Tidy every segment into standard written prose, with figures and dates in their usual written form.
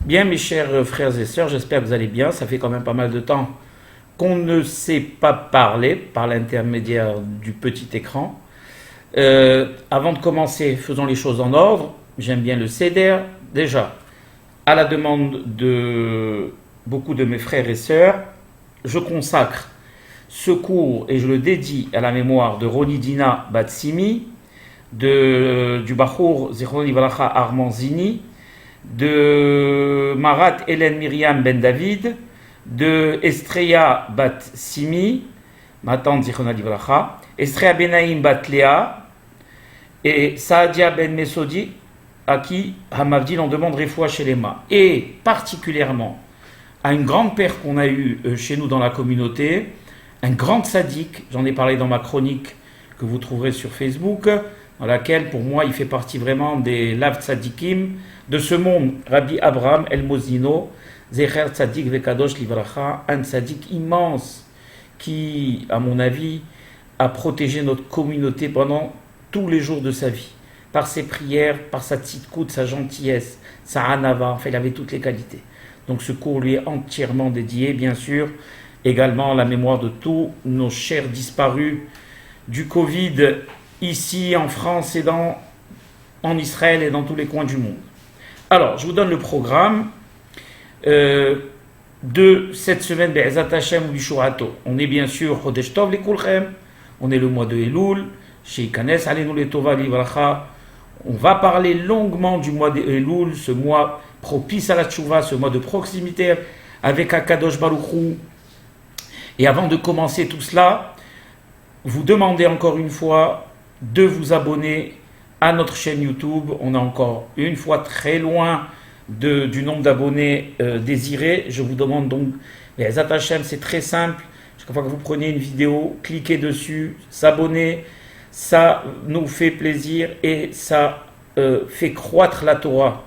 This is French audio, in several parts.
Bien, mes chers frères et sœurs, j'espère que vous allez bien. Ça fait quand même pas mal de temps qu'on ne s'est pas parlé par l'intermédiaire du petit écran. Avant de commencer, faisons les choses en ordre. J'aime bien le CEDER. Déjà, à la demande de beaucoup de mes frères et sœurs, je consacre ce cours et je le dédie à la mémoire de Ronidina Batsimi, du Bachour Zichron Livracha Armanzini, de Marat Hélène Myriam Ben David, de Estreya Bat Simi, ma tante Zichron Livracha, Estreya Benaïm Bat Léa, et Saadia Ben Mesodi, à qui Hamavdil en demande refoua chez les mains. Et particulièrement à une grande père qu'on a eue chez nous dans la communauté, un grand tzaddik, j'en ai parlé dans ma chronique que vous trouverez sur Facebook, dans laquelle pour moi il fait partie vraiment des lav tzaddikim de ce monde, Rabbi Abraham El Mozino, Zecher Tzaddik Vekadosh Livracha, un tzaddik immense qui, à mon avis, a protégé notre communauté pendant tous les jours de sa vie, par ses prières, par sa tzidkout, sa gentillesse, sa hanava, enfin il avait toutes les qualités. Donc ce cours lui est entièrement dédié, bien sûr, également à la mémoire de tous nos chers disparus du Covid, ici en France et en Israël et dans tous les coins du monde. Alors, je vous donne le programme de cette semaine Be'ezat Hashem ou Bishurato. On est bien sûr Chodesh Tov Lekulchem, on est le mois de Elul, Sheikanes Alenu Letova Livracha. On va parler longuement du mois de Elul, ce mois propice à la tchouva, ce mois de proximité avec Akadosh Baruch Hu. Et avant de commencer tout cela, vous demandez encore une fois de vous abonner à notre chaîne YouTube. On est encore une fois très loin du nombre d'abonnés désirés. Je vous demande donc, les Hashem, c'est très simple. Chaque fois que vous prenez une vidéo, cliquez dessus, s'abonner. Ça nous fait plaisir et ça fait croître la Torah.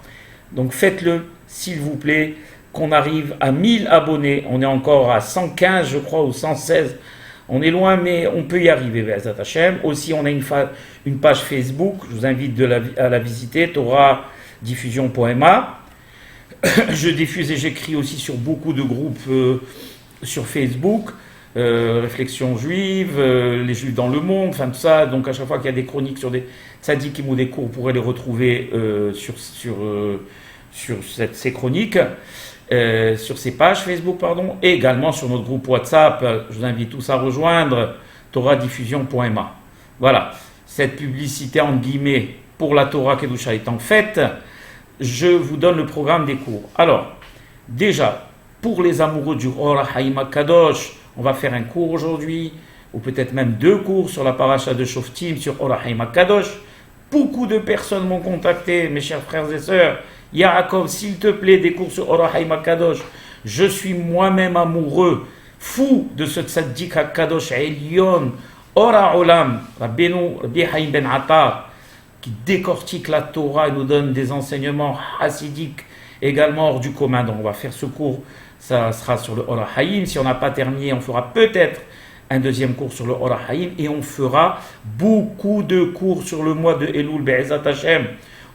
Donc faites-le, s'il vous plaît, qu'on arrive à 1000 abonnés. On est encore à 115, je crois, ou 116. On est loin, mais on peut y arriver, Be'ezat Hashem. Aussi, on a une page Facebook. Je vous invite à la visiter, toradiffusion.ma. Je diffuse et j'écris aussi sur beaucoup de groupes sur Facebook. Réflexion juive, les juifs dans le monde, enfin tout ça. Donc à chaque fois qu'il y a des chroniques sur des tzaddikim ou des cours, vous pourrez les retrouver sur ces chroniques. Sur ces pages Facebook, pardon, et également sur notre groupe WhatsApp. Je vous invite tous à rejoindre toradiffusion.ma. Voilà, cette publicité en guillemets pour la Torah Kedusha étant faite, je vous donne le programme des cours. Alors, déjà, pour les amoureux du Or HaChaim HaKadosh, on va faire un cours aujourd'hui, ou peut-être même 2 cours sur la paracha de Shoftim, sur Or HaChaim HaKadosh. Beaucoup de personnes m'ont contacté, mes chers frères et sœurs. Yaakov, s'il te plaît, des cours sur Or HaChaim HaKadosh. Je suis moi-même amoureux, fou de ce tzaddik HaKadosh Elyon, Or HaOlam, Rabbi Haïm Ben Attar, qui décortique la Torah et nous donne des enseignements hassidiques également hors du commun. Donc on va faire ce cours, ça sera sur le Or HaChaim. Si on n'a pas terminé, on fera peut-être un deuxième cours sur le Or HaChaim et on fera beaucoup de cours sur le mois de Elul, Be'ezat Hashem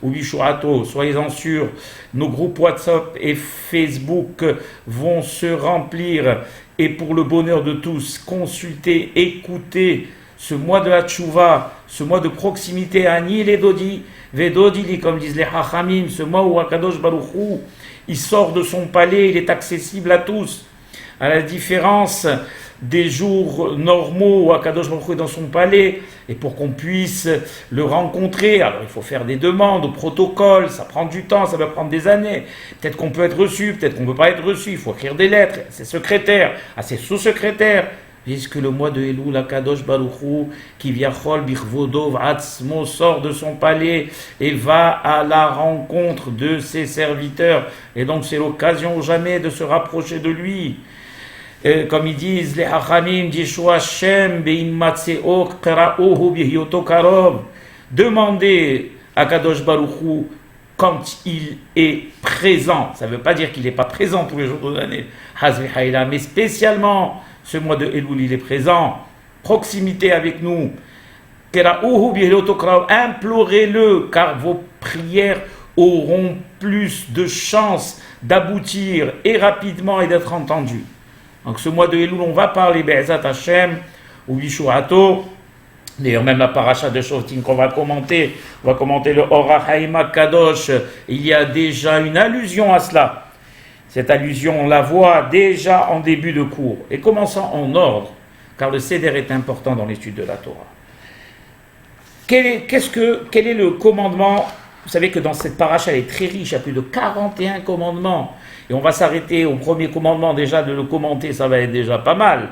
ou Bishurato. Soyez-en sûrs, nos groupes WhatsApp et Facebook vont se remplir et pour le bonheur de tous, consultez, écoutez ce mois de la tchouva, ce mois de proximité, Ani les Dodi, Vedodili, comme disent les Hachamim, ce mois où Akadosh Baruch Hu, il sort de son palais, il est accessible à tous, à la différence des jours normaux où Akadosh Baruch Hu est dans son palais, et pour qu'on puisse le rencontrer, alors il faut faire des demandes au protocole, ça prend du temps, ça va prendre des années, peut-être qu'on peut être reçu, peut-être qu'on ne peut pas être reçu, il faut écrire des lettres à ses secrétaires, à ses sous-secrétaires, puisque le mois de Elul, Akadosh Baruch Hu, qui viachol birvodov atzmo, sort de son palais et va à la rencontre de ses serviteurs, et donc c'est l'occasion jamais de se rapprocher de lui. Et comme ils disent les Hachamim, Yeshua Shem beimmatseo qra'uhu bihyoto karov. Demandez à Kadosh Baruch Hu quand il est présent. Ça ne veut pas dire qu'il n'est pas présent tous les jours de l'année, mais spécialement ce mois de Elul, il est présent. Proximité avec nous. Implorez-le, car vos prières auront plus de chances d'aboutir et rapidement et d'être entendus. Donc ce mois de Elul, on va parler Be'ezat Hashem ou Bishuato. D'ailleurs, même la paracha de Shoftim qu'on va commenter, on va commenter le Orach Haïma Kadosh. Il y a déjà une allusion à cela. Cette allusion, on la voit déjà en début de cours. Et commençons en ordre, car le Seder est important dans l'étude de la Torah. Quel est le commandement? Vous savez que dans cette paracha, elle est très riche, il y a plus de 41 commandements. Et on va s'arrêter au premier commandement, déjà de le commenter, ça va être déjà pas mal.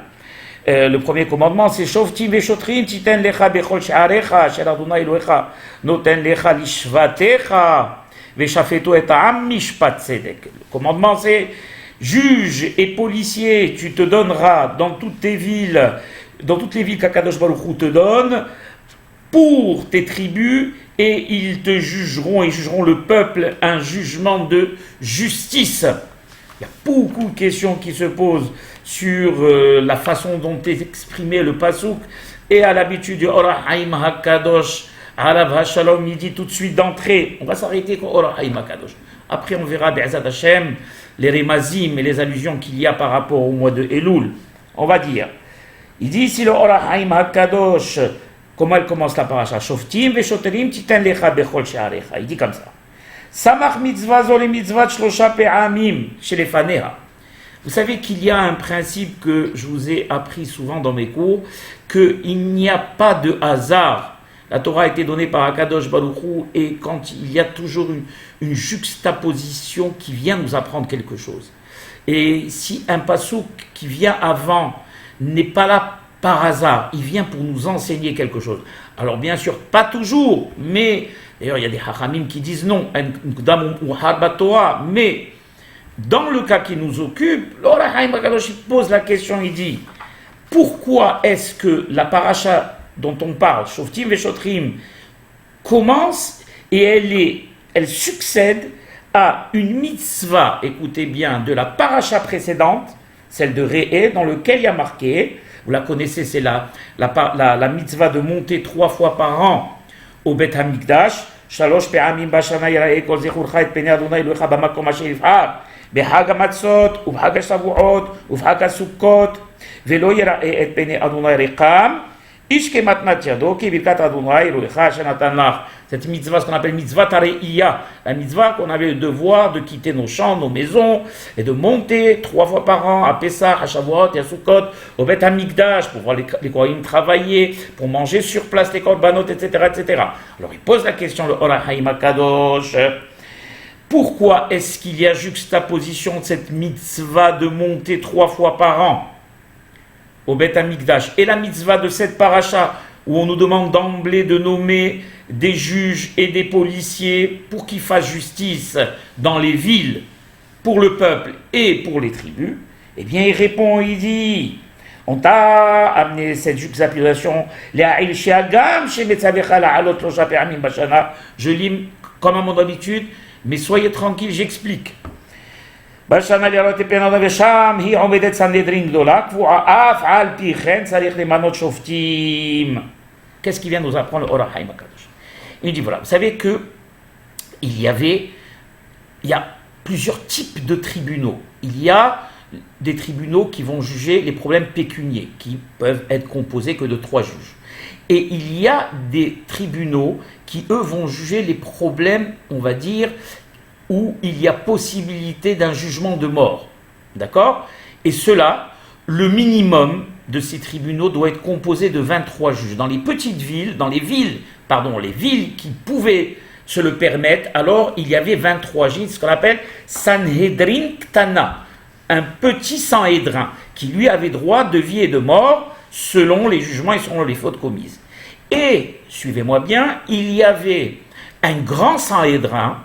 Le premier commandement, c'est Shoftim veshotrim titen lecha bechol she'arecha shel Adonai Elohecha noten lecha lishvatecha veshafeto et ha'am mishpat tzedek. Le commandement, c'est juge et policier, tu te donneras dans toutes les villes qu'Akadosh Baruch Hu te donne pour tes tribus, et ils te jugeront et jugeront le peuple un jugement de justice. Il y a beaucoup de questions qui se posent sur la façon dont est exprimé le pasouk, et à l'habitude du Orach Haïm HaKadosh, Alav HaShalom, il dit tout de suite d'entrée, on va s'arrêter au Orach Haïm HaKadosh. Après on verra Be'ezat Hashem, les remazim et les allusions qu'il y a par rapport au mois de Elul. On va dire, il dit ici le Orach Haïm HaKadosh, comment elle commence la paracha? Shoftim veshoterim titen lecha bechol she'arecha. Il dit comme ça. Samach mitzvah zo le mitzvah shlosha pe'amim shelefaneha. Vous savez qu'il y a un principe que je vous ai appris souvent dans mes cours, qu'il n'y a pas de hasard. La Torah a été donnée par Akadosh Baruch Hu, et quand il y a toujours une juxtaposition qui vient nous apprendre quelque chose. Et si un pasouk qui vient avant n'est pas là par hasard, il vient pour nous enseigner quelque chose. Alors bien sûr, pas toujours, mais d'ailleurs il y a des hachamim qui disent non, mais dans le cas qui nous occupe, l'Orach Haïm HaKadosh pose la question, il dit, pourquoi est-ce que la paracha dont on parle, Shoftim Veshotrim, commence et elle succède à une mitzvah, écoutez bien, de la paracha précédente, celle de Re'eh, dans lequel il y a marqué, vous la connaissez, c'est la mitzvah de monter 3 fois par an au Beth Hamikdash, Shalosh pe'amim bashana yira'eh kol zechurcha et penei Adonai Elohecha bamakom asher yivhar, בחג המצות ובחג השבועות ובחג הסוכות ולא יראה את פני אדוני ריקם איש כמתנת ידו כי ברכת אדוני אלוהיך אשר נתן לך. Cette mitzvah, ce qu'on appelle mitzvah tareïya, la mitzvah qu'on avait le devoir de quitter nos champs, nos maisons, et de monter 3 fois par an à Pessah, à Shavuot et à Sukkot, au Beth Hamikdash, pour voir les Kohanim travailler, pour manger sur place les korbanot, etc., etc. Alors il pose la question, le Orach Haïm HaKadosh, pourquoi est-ce qu'il y a juxtaposition de cette mitzvah de monter 3 fois par an au Beth Hamikdash et la mitzvah de cette paracha où on nous demande d'emblée de nommer des juges et des policiers pour qu'ils fassent justice dans les villes pour le peuple et pour les tribus? Eh bien il répond, il dit, on t'a amené cette juxtaposition, je lis comme à mon habitude, mais soyez tranquille, j'explique. Qu'est-ce qui vient nous apprendre le Orach Haïm HaKadosh? Il dit voilà, vous savez que il y a plusieurs types de tribunaux. Il y a des tribunaux qui vont juger les problèmes pécuniaires, qui peuvent être composés que de 3 juges. Et il y a des tribunaux qui, eux, vont juger les problèmes, on va dire, où il y a possibilité d'un jugement de mort. D'accord? Et cela, le minimum de ces tribunaux doit être composé de 23 juges. Dans les petites villes, les villes qui pouvaient se le permettre, alors il y avait 23 juges, ce qu'on appelle Sanhedrin Ktana, un petit Sanhédrin, qui lui avait droit de vie et de mort, selon les jugements et selon les fautes commises. Et, suivez-moi bien, il y avait un grand Sanhédrin,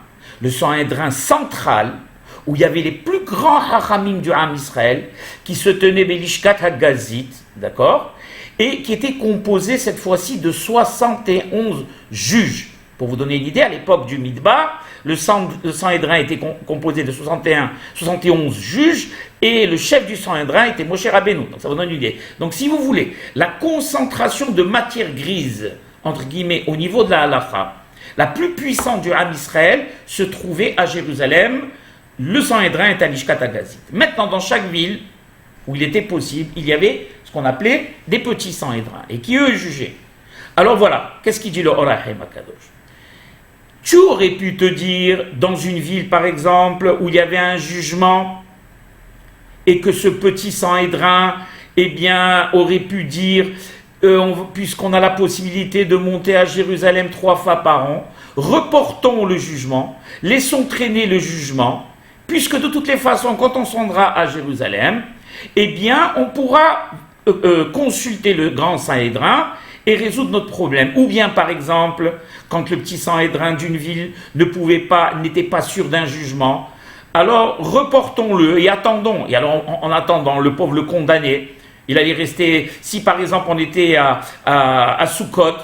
le Sanhédrin central, où il y avait les plus grands hachamim du Ham Israël, qui se tenaient Belishkat Hagazit, d'accord, et qui était composé cette fois-ci de 71 juges. Pour vous donner une idée, à l'époque du Midbar, le Sanhédrin était composé de 71 juges, et le chef du Sanhédrin était Moshe Rabbeinu. Donc ça vous donne une idée. Donc si vous voulez, la concentration de matière grise, entre guillemets, au niveau de la halakha, la plus puissante du Ham Israël, se trouvait à Jérusalem. Le Sanhédrin est à Lishkat HaGazit. Maintenant, dans chaque ville où il était possible, il y avait ce qu'on appelait des petits Sanhédrins, et qui eux jugeaient. Alors voilà, qu'est-ce qu'il dit le Or HaChaim HaKadosh? Tu aurais pu te dire, dans une ville par exemple, où il y avait un jugement, et que ce petit Sanhédrin, eh bien, aurait pu dire, puisqu'on a la possibilité de monter à Jérusalem 3 fois par an, reportons le jugement, laissons traîner le jugement, puisque de toutes les façons, quand on se rendra à Jérusalem, eh bien, on pourra consulter le grand Sanhédrin et résoudre notre problème. Ou bien, par exemple, quand le petit Sanhédrin d'une ville n'était pas sûr d'un jugement, alors reportons-le et attendons. Et alors, en attendant, le pauvre le condamné, il allait rester, si par exemple on était à Sukkot,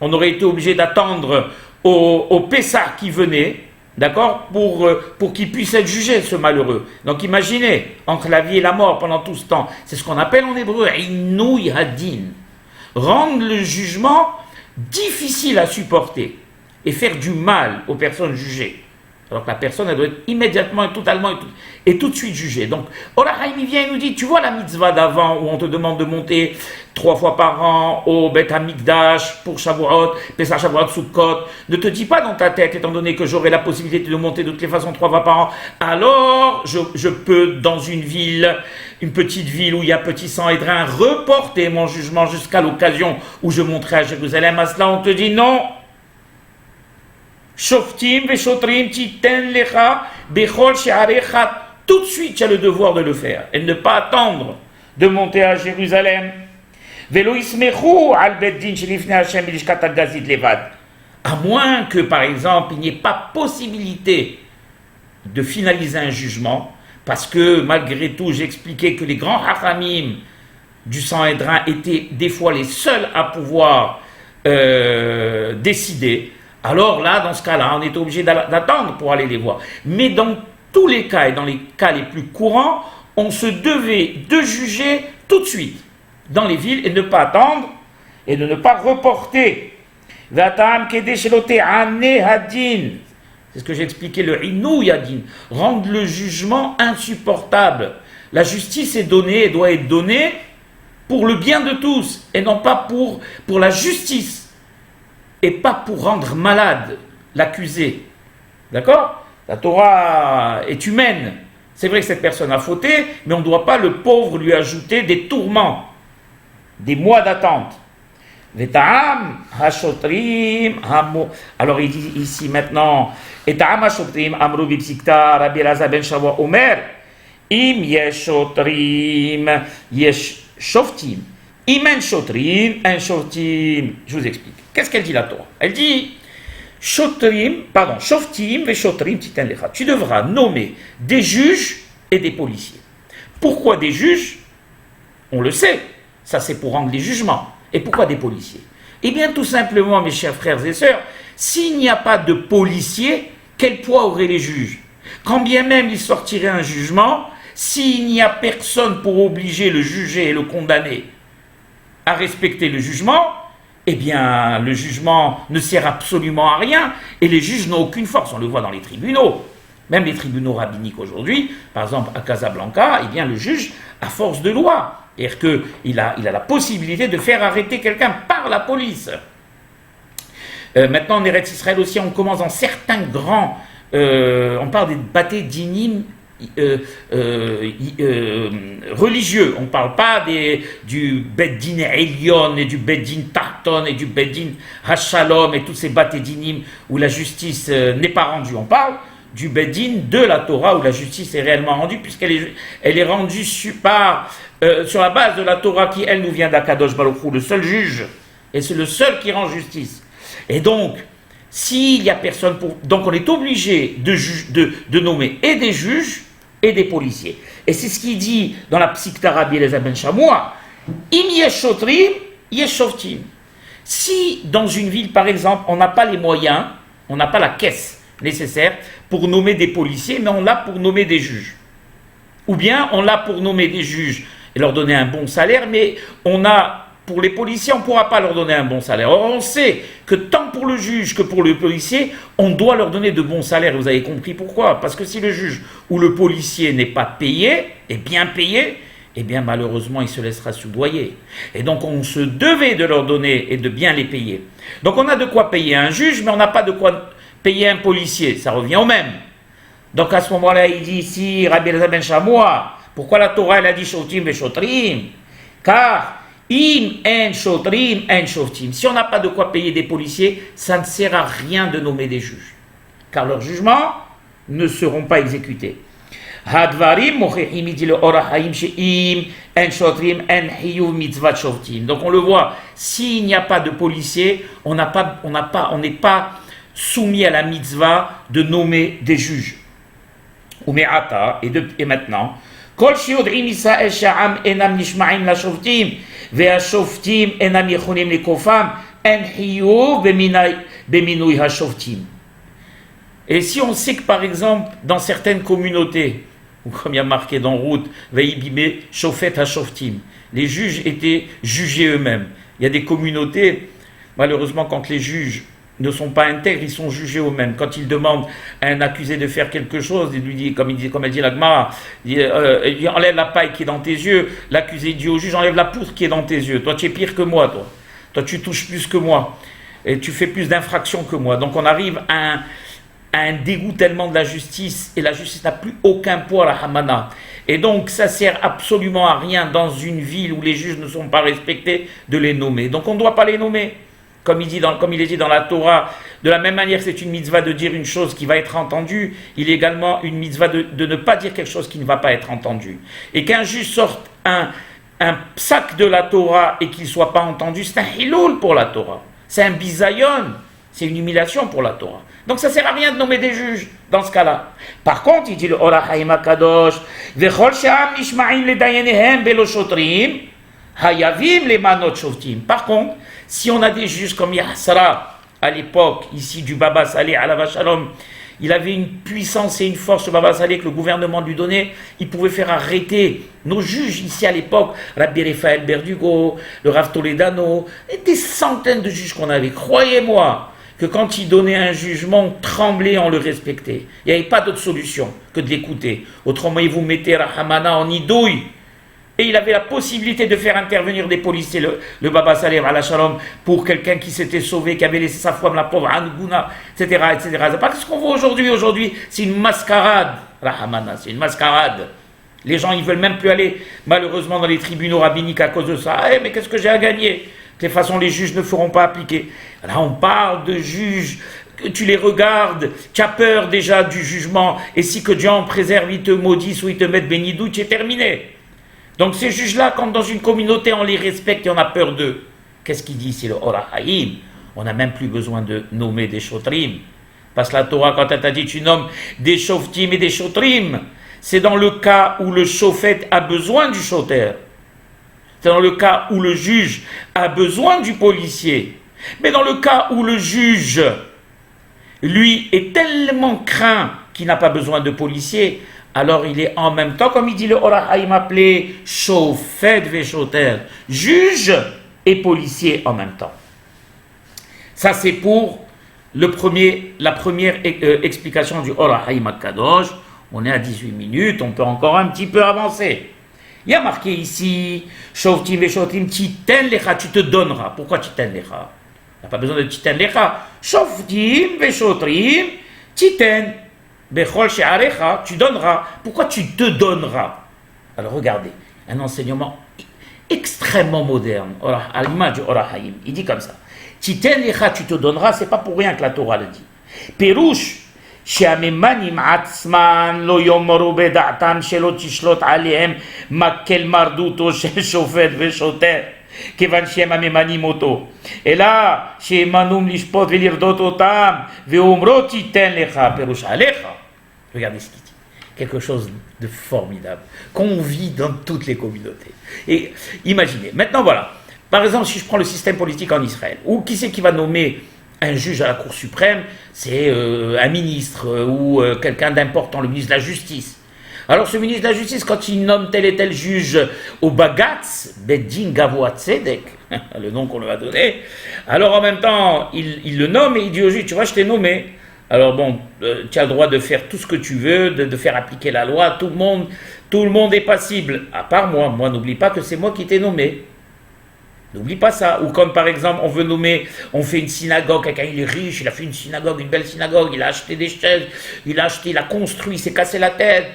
on aurait été obligé d'attendre au Pessah qui venait, d'accord, pour qu'il puisse être jugé, ce malheureux. Donc imaginez, entre la vie et la mort pendant tout ce temps, c'est ce qu'on appelle en hébreu Inouï Hadin. Rendre le jugement difficile à supporter et faire du mal aux personnes jugées. Alors que la personne, elle doit être immédiatement et totalement et tout de suite jugée. Donc, Or HaChaim, il vient et nous dit, tu vois la mitzvah d'avant où on te demande de monter 3 fois par an au Beth Hamikdash pour Shavuot, Pesach, Shavuot, Sukkot. Ne te dis pas dans ta tête, étant donné que j'aurai la possibilité de monter de toutes les façons 3 fois par an, alors je peux, dans une ville, une petite ville où il y a petit Sanhédrin, reporter mon jugement jusqu'à l'occasion où je monterai à Jérusalem. À cela, on te dit non. Shoftim veshotrim titen lecha bechol she'arecha. Tout de suite, tu as le devoir de le faire et ne pas attendre de monter à Jérusalem. Velo ismechu al beddin shelifnei Hashem milishkat HaGazit levad. À moins que, par exemple, il n'y ait pas possibilité de finaliser un jugement, parce que malgré tout, j'expliquais que les grands hachamim du Sanhédrin étaient des fois les seuls à pouvoir décider. Alors là, dans ce cas-là, on était obligé d'attendre pour aller les voir. Mais dans tous les cas, et dans les cas les plus courants, on se devait de juger tout de suite dans les villes et ne pas attendre et de ne pas reporter. C'est ce que j'ai expliqué, le Inou Yadin, rendre le jugement insupportable. La justice est donnée et doit être donnée pour le bien de tous et non pas pour la justice. Et pas pour rendre malade l'accusé. D'accord? La Torah est humaine. C'est vrai que cette personne a fauté, mais on ne doit pas, le pauvre, lui ajouter des tourments, des mois d'attente. Veta'am hashotrim hamo. Alors il dit ici maintenant, Eta'am hashotrim amru bipsikta Rabbi Elazar ben Shavua Omer, im yesh shotrim yesh shoftim. Imen shotrim, un shoftim. Je vous explique. Qu'est-ce qu'elle dit la Torah? Elle dit shoftim ve shotrim titen lecha. Tu devras nommer des juges et des policiers. Pourquoi des juges? On le sait. Ça, c'est pour rendre les jugements. Et pourquoi des policiers? Eh bien, tout simplement, mes chers frères et sœurs, s'il n'y a pas de policiers, quel poids auraient les juges? Quand bien même il sortirait un jugement, s'il n'y a personne pour obliger le jugé et le condamné à respecter le jugement, eh bien, le jugement ne sert absolument à rien et les juges n'ont aucune force. On le voit dans les tribunaux. Même les tribunaux rabbiniques aujourd'hui, par exemple à Casablanca, eh bien, le juge a force de loi. C'est-à-dire qu'il a la possibilité de faire arrêter quelqu'un par la police. Maintenant, en Eretz Israël aussi, on commence dans certains grands... on parle des bâtés dinim religieux. On ne parle pas du Beddin Elyon et du Beddin Tarton et du Beddin Hashalom et tous ces bâtés dinim où la justice n'est pas rendue. On parle du Beddin de la Torah où la justice est réellement rendue puisqu'elle est rendue sur la base de la Torah qui, elle, nous vient d'Akadosh Baruch Hu, le seul juge. Et c'est le seul qui rend justice. Et donc, s'il n'y a personne pour... Donc, on est obligé de nommer et des juges et des policiers. Et c'est ce qu'il dit dans la Psikta Rabbi Elazar ben Shamua, im yesh shotrim, yesh shoftim. Si, dans une ville, par exemple, on n'a pas les moyens, on n'a pas la caisse nécessaire pour nommer des policiers, mais on l'a pour nommer des juges. Ou bien, on l'a pour nommer des juges et leur donner un bon salaire, mais on a pour les policiers, on ne pourra pas leur donner un bon salaire. Or, on sait que tant pour le juge que pour le policier, on doit leur donner de bons salaires. Vous avez compris pourquoi? Parce que si le juge ou le policier n'est pas payé, et bien payé, eh bien malheureusement, il se laissera soudoyer. Et donc, on se devait de leur donner et de bien les payer. Donc, on a de quoi payer un juge, mais on n'a pas de quoi payer un policier. Ça revient au même. Donc, à ce moment-là, il dit ici, Rabbi Elazar ben Shamoua, pourquoi la Torah, elle a dit Shotim ve Shotrim? Car im en shotrim en shoftim. Si on n'a pas de quoi payer des policiers, ça ne sert à rien de nommer des juges, car leurs jugements ne seront pas exécutés. Hadvarim mochechim dit le orachaim sheim en shotrim en hiyuv mitzvat shoftim. Donc on le voit, s'il n'y a pas de policiers, on n'est pas soumis à la mitzvah de nommer des juges. Ume'ata, et maintenant, Kol shiodrim Israël sha'am enam nishma'im la shoftim ve'ashoftim enam yechonim lekofam en hiyuv beminui hashoftim. Et si on sait que par exemple dans certaines communautés, ou comme il y a marqué dans Route, ve'ibime shofet hashoftim, les juges étaient jugés eux-mêmes. Il y a des communautés, malheureusement quand les juges ne sont pas intègres, ils sont jugés eux-mêmes. Quand ils demandent à un accusé de faire quelque chose, il lui dit, comme elle dit la Gemara, il dit, enlève la paille qui est dans tes yeux. L'accusé dit au juge, enlève la poutre qui est dans tes yeux. Toi, tu es pire que moi, toi. Toi, tu touches plus que moi. Et tu fais plus d'infractions que moi. Donc, on arrive à un dégoûtellement de la justice. Et la justice n'a plus aucun poids à la Hamana. Et donc, ça sert absolument à rien dans une ville où les juges ne sont pas respectés de les nommer. Donc, on ne doit pas les nommer. Comme il est dit dans la Torah, de la même manière que c'est une mitzvah de dire une chose qui va être entendue, il est également une mitzvah de ne pas dire quelque chose qui ne va pas être entendu. Et qu'un juge sorte un sac de la Torah et qu'il ne soit pas entendu, c'est un hiloul pour la Torah. C'est un bisayon, c'est une humiliation pour la Torah. Donc ça ne sert à rien de nommer des juges dans ce cas-là. Par contre, il dit le Orachaim HaKadosh, Vechol she'am nishma'im ledayanehem belo shotrim, hayavim lemanot shoftim. Par contre, si on a des juges comme Yassara, à l'époque, ici du Baba Saleh, à la Shalom, il avait une puissance et une force, le Baba Saleh, que le gouvernement lui donnait, il pouvait faire arrêter nos juges ici à l'époque, Rabbi Raphaël Berdugo, le Rav Toledano, et des centaines de juges qu'on avait. Croyez-moi que quand il donnait un jugement, on tremblait, on le respectait. Il n'y avait pas d'autre solution que de l'écouter. Autrement, il vous mettait Rahamana en idouille. Et il avait la possibilité de faire intervenir des policiers, le Baba Saleh à la Shalom, pour quelqu'un qui s'était sauvé, qui avait laissé sa femme, la pauvre Angouna, etc., etc. C'est pas ce qu'on voit aujourd'hui. Aujourd'hui, c'est une mascarade, Rahamana, c'est une mascarade. Les gens, ils veulent même plus aller, malheureusement, dans les tribunaux rabbiniques à cause de ça. Eh, mais qu'est-ce que j'ai à gagner? De toute façon, les juges ne feront pas appliquer. Là, on parle de juges, tu les regardes, tu as peur déjà du jugement, et si que Dieu en préserve, ils te maudissent ou ils te mettent bénidou, tu es terminé. Donc ces juges-là, quand dans une communauté on les respecte et on a peur d'eux, qu'est-ce qu'il dit? C'est le Orachaim. On n'a même plus besoin de nommer des Shotrim. Parce que la Torah, quand elle t'a dit tu nommes des Shoftim et des Shotrim, c'est dans le cas où le Shofet a besoin du Shoter. C'est dans le cas où le juge a besoin du policier. Mais dans le cas où le juge, lui, est tellement craint qu'il n'a pas besoin de policier, alors il est en même temps, comme il dit le Orachaim appelé Shofet Veshoter, juge et policier en même temps. Ça c'est pour la première explication du Orachaim HaKadosh. On est à 18 minutes, on peut encore un petit peu avancer. Il y a marqué ici, Shoftim Veshotim, Titen Lecha, tu te donneras. Pourquoi Titen Lecha? Il n'y a pas besoin de Titen Lecha. Shoftim Veshotrim, Titen. Bechol she'arecha, tu donneras. Pourquoi tu te donneras? Alors regardez, un enseignement extrêmement moderne, à l'image du Orachaim. Il dit comme ça. Titen lecha, tu te donneras, c'est pas pour rien que la Torah le dit. Perouche, she'amemanim atzman lo yomoru beda'atam shelo tishlot alehem makel marduto shel shofet veshoter. כיוון שהם הממנים אותו. אלא שימנום לשפוט ולרדות אותם, ואומרו תיתן לך, פירוש עליך. Regardez ce qu'il dit. Quelque chose de formidable, qu'on vit dans toutes les communautés. Et imaginez, maintenant voilà, par exemple si je prends le système politique en Israël, ou qui c'est qui va nommer un juge à la Cour suprême? C'est un ministre ou quelqu'un d'important, le ministre de la Justice. Alors ce ministre de la Justice, quand il nomme tel et tel juge au Bagatz, Beddin Gavoa Tzedek, le nom qu'on lui a donné, alors en même temps, il le nomme et il dit au juge, tu vois, je t'ai nommé. Alors bon, tu as le droit de faire tout ce que tu veux, de faire appliquer la loi, tout le monde est passible, à part moi. Moi, n'oublie pas que c'est moi qui t'ai nommé. N'oublie pas ça. Ou comme par exemple, on fait une synagogue, quelqu'un il est riche, il a fait une synagogue, une belle synagogue, il a acheté des chaises, il a construit, il s'est cassé la tête.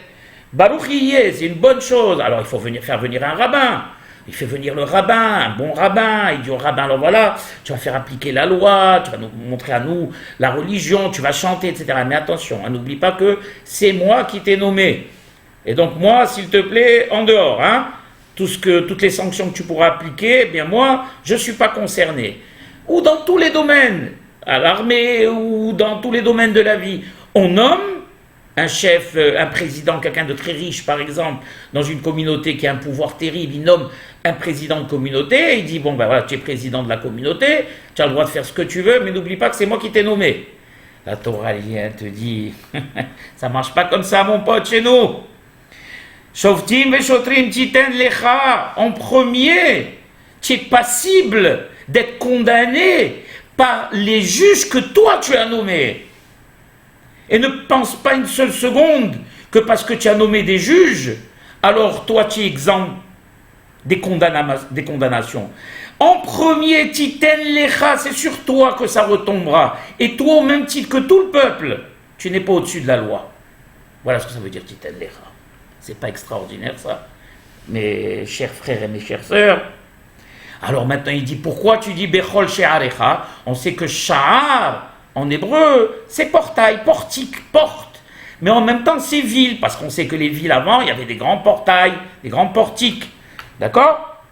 Baruch Yeh, c'est une bonne chose. Alors il faut faire venir un rabbin. Il fait venir le rabbin, un bon rabbin. Il dit au rabbin, alors voilà, tu vas faire appliquer la loi, tu vas nous montrer à nous la religion, tu vas chanter, etc. Mais attention, n'oublie pas que c'est moi qui t'ai nommé. Et donc moi, s'il te plaît, en dehors, toutes les sanctions que tu pourras appliquer, eh bien moi, je ne suis pas concerné. Ou dans tous les domaines, à l'armée ou dans tous les domaines de la vie, on nomme un chef, un président, quelqu'un de très riche par exemple, dans une communauté qui a un pouvoir terrible, il nomme un président de communauté, et il dit, bon ben voilà, tu es président de la communauté, tu as le droit de faire ce que tu veux, mais n'oublie pas que c'est moi qui t'ai nommé. La Torah vient te dit, ça ne marche pas comme ça mon pote chez nous. Shoftim veshotrim titen lecha, en premier, tu es passible d'être condamné par les juges que toi tu as nommés. Et ne pense pas une seule seconde que parce que tu as nommé des juges, alors toi tu es exempt des condamnations. En premier, titen lecha, c'est sur toi que ça retombera. Et toi, au même titre que tout le peuple, tu n'es pas au-dessus de la loi. Voilà ce que ça veut dire titen lecha. C'est pas extraordinaire ça, mes chers frères et mes chères sœurs. Alors maintenant il dit, pourquoi tu dis Bechol She'arecha? On sait que Sha'ar, en hébreu, c'est portail, portique, porte. Mais en même temps c'est ville, parce qu'on sait que les villes avant, il y avait des grands portails, des grands portiques. D'accord?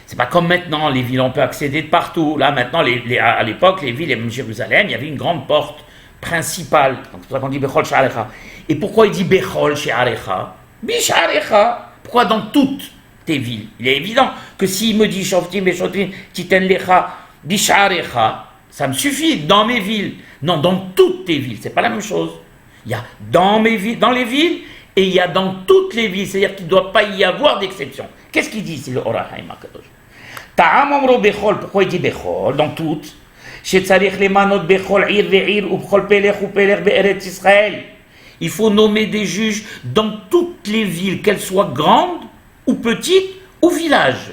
C'est pas comme maintenant, les villes on peut accéder de partout. Là maintenant, à l'époque, les villes, et même Jérusalem, il y avait une grande porte principale. Donc c'est pour ça qu'on dit Bechol She'arecha. Et pourquoi il dit Bechol She'arecha? Bisharecha. Pourquoi dans toutes tes villes? Il est évident que s'il me dit Shoftim Beshotrim Titen Lecha Bisharecha, ça me suffit, dans mes villes. Non, dans toutes tes villes, c'est pas la même chose. Il y a dans les villes, et il y a dans toutes les villes, c'est-à-dire qu'il ne doit pas y avoir d'exception. Qu'est-ce qu'il dit ici le Or HaChaim HaKadosh? Ta'am Omro Bechol, pourquoi il dit Bechol? Dans toutes. Shetzarich Lemanot Bechol Ir Ve'ir Ubchol Pelech Upelech Be'eretz Israël. Il faut nommer des juges dans toutes les villes, qu'elles soient grandes ou petites ou villages,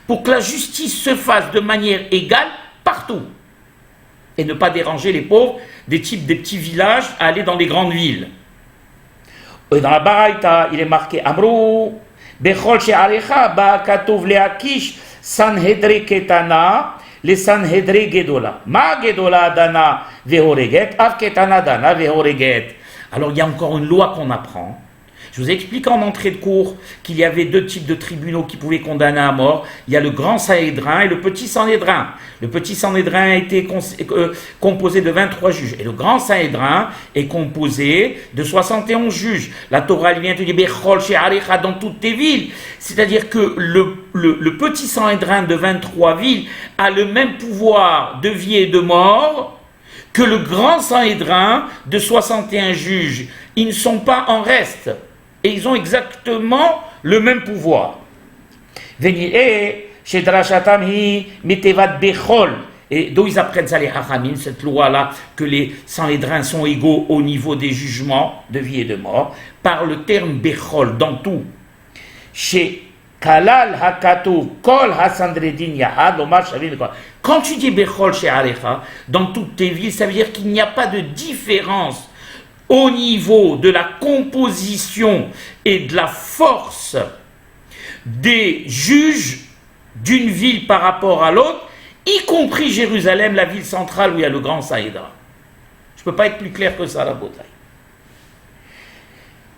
pour que la justice se fasse de manière égale partout. Et ne pas déranger les pauvres des petits villages à aller dans les grandes villes. Et dans la Baraïta, il est marqué Amrou, Bechol She'arecha, Ba'akatov Le'akish, Sanhedre Ketana, les Sanhedre Gedola. Ma Gedola Dana Vehoreget, Av Ketana Dana Vehoreget. Alors il y a encore une loi qu'on apprend. Je vous ai expliqué en entrée de cours qu'il y avait deux types de tribunaux qui pouvaient condamner à mort. Il y a le grand Sanhédrin et le petit Sanhédrin. Le petit Sanhédrin a été composé de 23 juges. Et le grand Sanhédrin est composé de 71 juges. La Torah vient te dire Bechol She'arecha dans toutes tes villes. C'est-à-dire que le petit Sanhédrin de 23 villes a le même pouvoir de vie et de mort que le grand Sanhédrin de 61 juges. Ils ne sont pas en reste. Et ils ont exactement le même pouvoir. Et d'où ils apprennent ça les Hachamim, cette loi-là, que les Sanhédrins sont égaux au niveau des jugements de vie et de mort, par le terme Bechol, dans tout. Chez Kalal Hakatu Kol Hasandredin Yahad Omar Shavim. Quand tu dis Bechol She'arecha, dans toutes tes villes, ça veut dire qu'il n'y a pas de différence au niveau de la composition et de la force des juges d'une ville par rapport à l'autre, y compris Jérusalem, la ville centrale où il y a le grand Sanhédrin. Je ne peux pas être plus clair que ça, la bataille.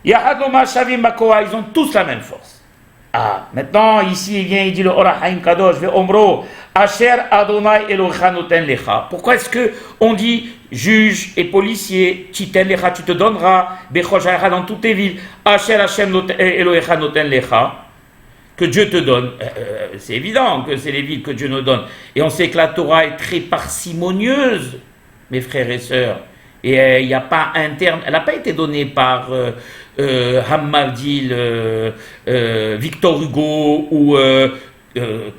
Yahad Omar Shavim Makoa, ils ont tous la même force. Ah, maintenant, ici, il vient, il dit le Or HaChaim Kadosh, ve Omro, Asher Adonai Elohecha noten lecha. Pourquoi est-ce qu'on dit juge et policier, titen lecha, tu te donneras, Bechol She'arecha dans toutes tes villes, Asher Hashem Elohecha noten lecha, que Dieu te donne. C'est évident que c'est les villes que Dieu nous donne. Et on sait que la Torah est très parcimonieuse, mes frères et sœurs. Et il n'y a pas un terme, elle n'a pas été donnée par Hammardil, Victor Hugo ou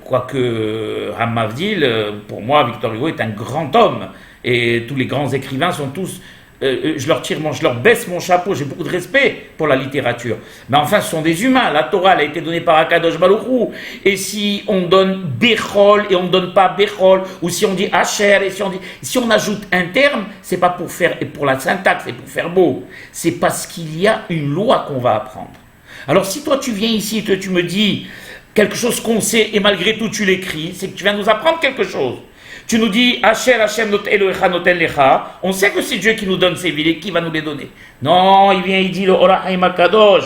quoique Hammardil, pour moi, Victor Hugo est un grand homme. Et tous les grands écrivains sont tous je leur baisse mon chapeau, j'ai beaucoup de respect pour la littérature. Mais enfin, ce sont des humains. La Torah, elle a été donnée par Akadosh Baruch Hu. Et si on donne Bechol et on ne donne pas Bechol, ou si on dit Asher, et si on ajoute un terme, c'est pas pour faire, et pour la syntaxe, c'est pour faire beau. C'est parce qu'il y a une loi qu'on va apprendre. Alors si toi tu viens ici et tu me dis quelque chose qu'on sait et malgré tout tu l'écris, c'est que tu viens nous apprendre quelque chose. Tu nous dis, Asher Hashem not Elohecha noten lecha. On sait que c'est Dieu qui nous donne ces villes et qui va nous les donner. Non, il vient, il dit le Or HaChaim HaKadosh.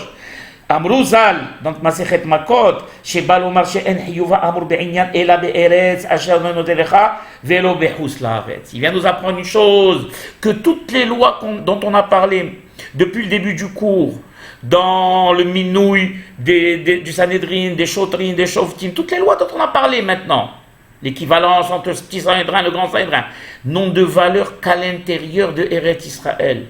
Amrou Zal, dans Masechet Makot, Sheba lomar she'en hiyuva amur be'inyan ela be'eretz Asher noten lecha velo behus la'aretz. Il vient nous apprendre une chose, que toutes les lois dont on a parlé depuis le début du cours, dans le minouille du Sanhedrin, des Shotrin, des Shoftim, toutes les lois dont on a parlé maintenant, l'équivalence entre le petit Sanhédrin et le grand Sanhédrin, n'ont de valeur qu'à l'intérieur de Eretz Israël.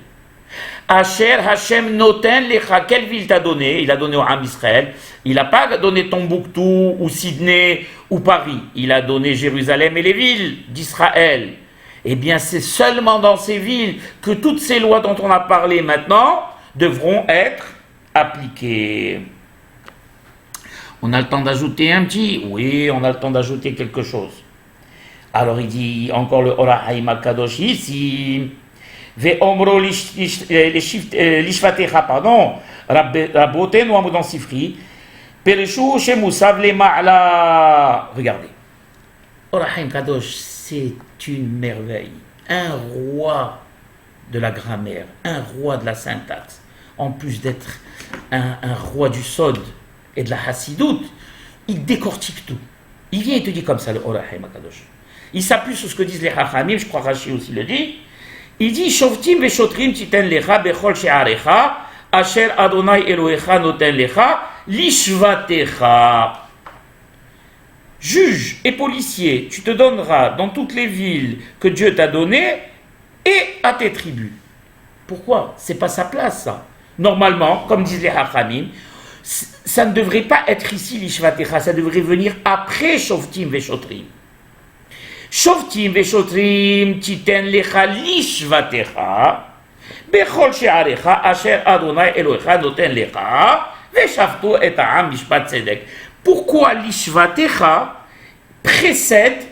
Asher Hashem Noten Lecha, quelle ville t'a donné? Il a donné au Ham Israël. Il n'a pas donné Tombouctou ou Sydney ou Paris. Il a donné Jérusalem et les villes d'Israël. Eh bien, c'est seulement dans ces villes que toutes ces lois dont on a parlé maintenant devront être appliquées. On a le temps d'ajouter un petit? Oui, on a le temps d'ajouter quelque chose. Alors il dit encore le Or HaChaim HaKadosh ici. Ve'omro lishvatecha, pardon, Rabbotenu Amudan Sifri, Pereshu Shemusav le Ma'ala. Regardez. Or HaChaim HaKadosh, c'est une merveille. Un roi de la grammaire, un roi de la syntaxe, en plus d'être un roi du Sod et de la Hassidout, il décortique tout. Il vient et te dit comme ça, le Or HaChaim HaKadosh. Il s'appuie sur ce que disent les Chachamim, je crois que Rashi aussi le dit. Il dit, Shoftim ve'shotrim titen lecha bechol she'arecha, asher Adonai Elohecha noten lecha, lishvatecha. Juge et policier, tu te donneras dans toutes les villes que Dieu t'a données et à tes tribus. Pourquoi? C'est pas sa place, ça. Normalement, comme disent les Chachamim, ça ne devrait pas être ici l'ishvatecha, ça devrait venir après Shoftim ve'shotrim. Shoftim ve'shotrim titen lecha lishvatecha bechol she'arecha asher Adonai Elohecha noten lecha ve'shavtu et ha'am mishpat tzedek. Pourquoi lishvatecha précède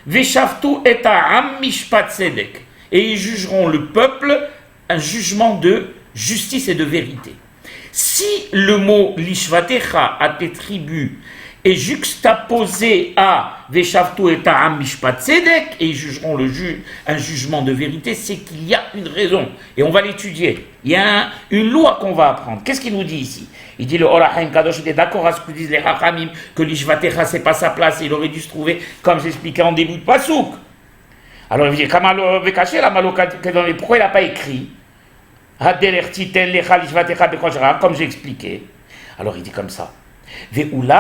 ve'shavtu et ha'am mishpat tzedek? Et ils jugeront le peuple un jugement de justice et de vérité. Si le mot lishvatecha à tes tribus est juxtaposé à Veshavtu et Ta'am Mishpat Tzedek, et ils jugeront un jugement de vérité, c'est qu'il y a une raison. Et on va l'étudier. Il y a une loi qu'on va apprendre. Qu'est-ce qu'il nous dit ici? Il dit le Or HaChaim HaKadosh était d'accord à ce que disent les Chachamim, que l'Ishvatecha c'est pas sa place, et il aurait dû se trouver, comme j'expliquais en début de Pasouk. Alors il dit, pourquoi il n'a pas écrit comme j'ai expliqué? Alors il dit comme ça. Il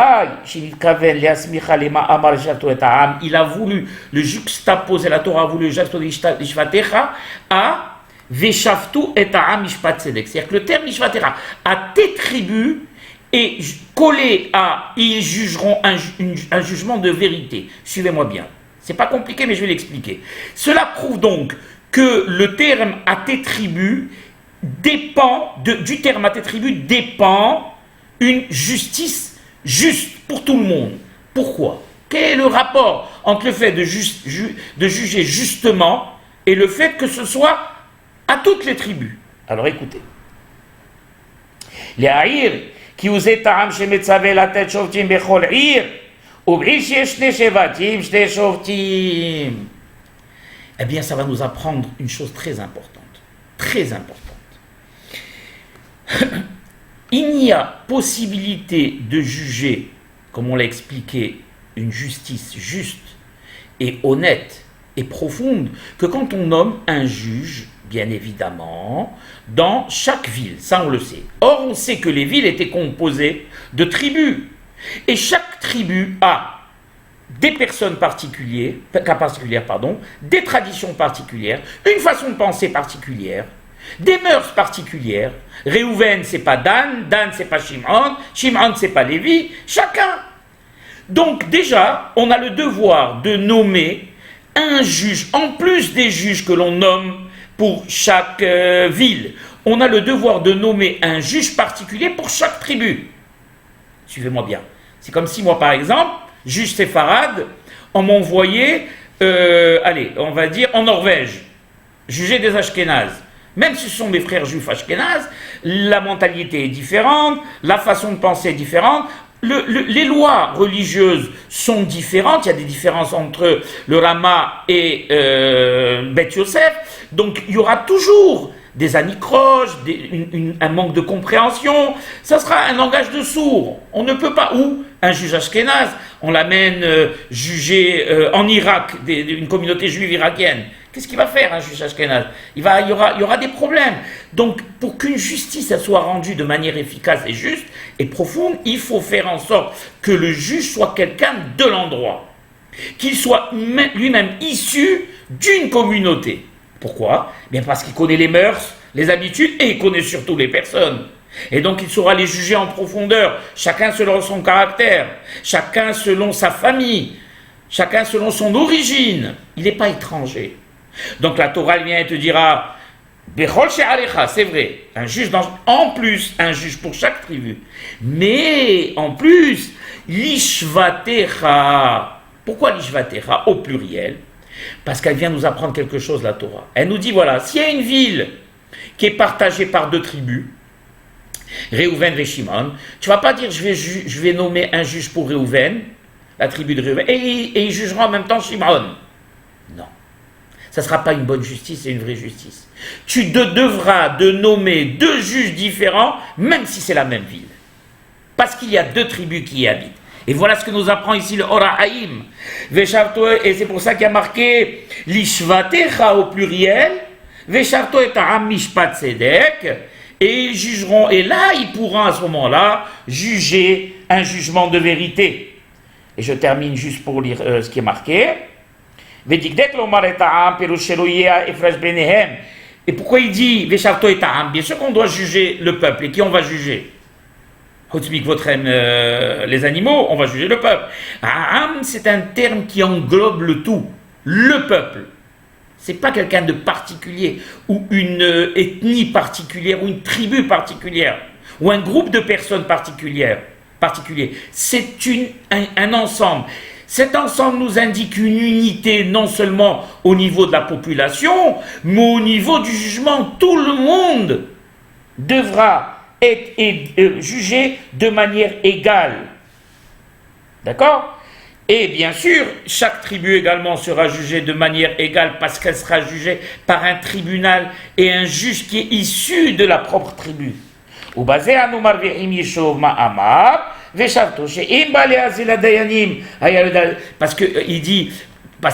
a voulu le juxtaposer, la Torah a voulu le juxtaposer l'ishvatecha à Veshavtu et Ha'am Mishpat Tzedek. C'est-à-dire que le terme ishvatecha à tes tribus est collé à ils jugeront un jugement de vérité. Suivez-moi bien. C'est pas compliqué, mais je vais l'expliquer. Cela prouve donc que le terme à tes tribus dépend du terme à tes tribus dépend une justice juste pour tout le monde. Pourquoi? Quel est le rapport entre le fait de juger justement et le fait que ce soit à toutes les tribus? Alors écoutez. Les haïr qui usaient ta'am shemetzavé la tête shoftim bechol ir ub'ir sheshne shevatim shne shoftim. Eh bien, ça va nous apprendre une chose très importante. Très importante. Il n'y a possibilité de juger, comme on l'a expliqué, une justice juste et honnête et profonde que quand on nomme un juge, bien évidemment, dans chaque ville. Ça, on le sait. Or, on sait que les villes étaient composées de tribus. Et chaque tribu a des personnes particulières, des traditions particulières, une façon de penser particulière, des mœurs particulières. Réhouven, c'est pas Dan, Dan, c'est pas Shimon, Shimon, c'est pas Lévi, chacun. Donc déjà, on a le devoir de nommer un juge, en plus des juges que l'on nomme pour chaque ville. On a le devoir de nommer un juge particulier pour chaque tribu. Suivez-moi bien. C'est comme si moi, par exemple, juge séfarade, on m'envoyait, allez, on va dire, en Norvège, juger des Ashkénazes. Même si ce sont mes frères juifs ashkénazes, la mentalité est différente, la façon de penser est différente, les lois religieuses sont différentes, il y a des différences entre le Rama et Beth Yosef, donc il y aura toujours des anicroches, un manque de compréhension, ça sera un langage de sourds. On ne peut pas, ou un juge ashkénaze, on l'amène juger en Irak, une communauté juive irakienne. Qu'est-ce qu'il va faire un juge ashkénaze? Il y aura des problèmes. Donc, pour qu'une justice elle soit rendue de manière efficace et juste et profonde, il faut faire en sorte que le juge soit quelqu'un de l'endroit, qu'il soit lui-même issu d'une communauté. Pourquoi? Bien parce qu'il connaît les mœurs, les habitudes et il connaît surtout les personnes. Et donc il saura les juger en profondeur, chacun selon son caractère, chacun selon sa famille, chacun selon son origine. Il n'est pas étranger. Donc la Torah vient et te dira, Bechol she'alecha, c'est vrai, un juge en plus, un juge pour chaque tribu. Mais en plus, l'ishvatecha. Pourquoi l'ishvatecha au pluriel? Parce qu'elle vient nous apprendre quelque chose, la Torah. Elle nous dit, voilà, s'il y a une ville qui est partagée par deux tribus, Réhouven et Shimon, tu ne vas pas dire, je vais nommer un juge pour Réhouven, la tribu de Réhouven, et il jugera en même temps Shimon. Non. Ça ne sera pas une bonne justice et une vraie justice. Tu devras de nommer deux juges différents, même si c'est la même ville. Parce qu'il y a deux tribus qui y habitent. Et voilà ce que nous apprend ici le Ora Haïm. Et c'est pour ça qu'il y a marqué l'Ishvatecha au pluriel, Vesharto et Ta'am Mishpat Sedek, et ils jugeront, et là ils pourront à ce moment-là juger un jugement de vérité. Et je termine juste pour lire ce qui est marqué. Et pourquoi il dit Vesharto et Ta'am? Bien sûr qu'on doit juger le peuple, et qui on va juger? Les animaux, on va juger le peuple. Am, c'est un terme qui englobe le tout, le peuple. C'est pas quelqu'un de particulier, ou une ethnie particulière, ou une tribu particulière, ou un groupe de personnes particulier. C'est un ensemble. Cet ensemble nous indique une unité non seulement au niveau de la population, mais au niveau du jugement. Tout le monde devra être jugé de manière égale. D'accord? Et bien sûr, chaque tribu également sera jugée de manière égale parce qu'elle sera jugée par un tribunal et un juge qui est issu de la propre tribu. Parce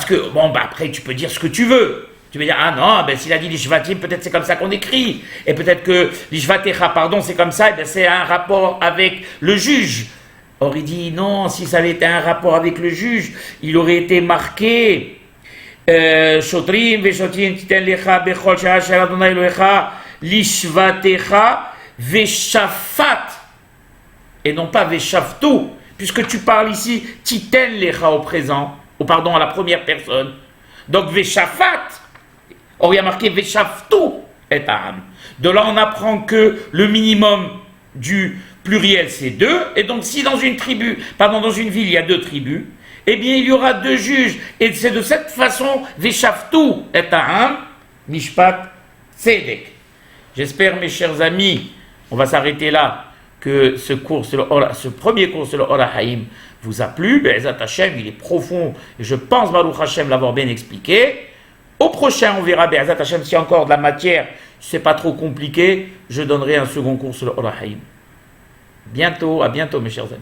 que, bon, bah après tu peux dire ce que tu veux. Tu veux dire, ah non, ben, s'il a dit l'ishvatim, peut-être c'est comme ça qu'on écrit. Et peut-être que l'ishvatecha, pardon, c'est comme ça, et ben, c'est un rapport avec le juge. Or, il dit, non, si ça avait été un rapport avec le juge, il aurait été marqué Shotrim, Veshotim, Titen Lecha, Bechol, Shahasher Adonai Elohecha, l'ishvatecha, Veshafat. Et non pas Veshavtu, puisque tu parles ici, Titen Lecha au présent, ou pardon, à la première personne. Donc, Veshafat. Or, il y a marqué Veshavtu et Ta'am. De là, on apprend que le minimum du pluriel, c'est deux. Et donc, si dans une ville, il y a deux tribus, eh bien, il y aura deux juges. Et c'est de cette façon, Veshavtu et Ta'am, Mishpat Tzedek. J'espère, mes chers amis, on va s'arrêter là, que ce premier cours sur le Ora Haïm vous a plu. Be'ezat Hashem, il est profond. Et je pense, Baruch Hashem, l'avoir bien expliqué. Au prochain, on verra, Be'ezat Hashem, s'il y a encore de la matière, si c'est pas trop compliqué, je donnerai un second cours sur le Ora Haïm. À bientôt, mes chers amis.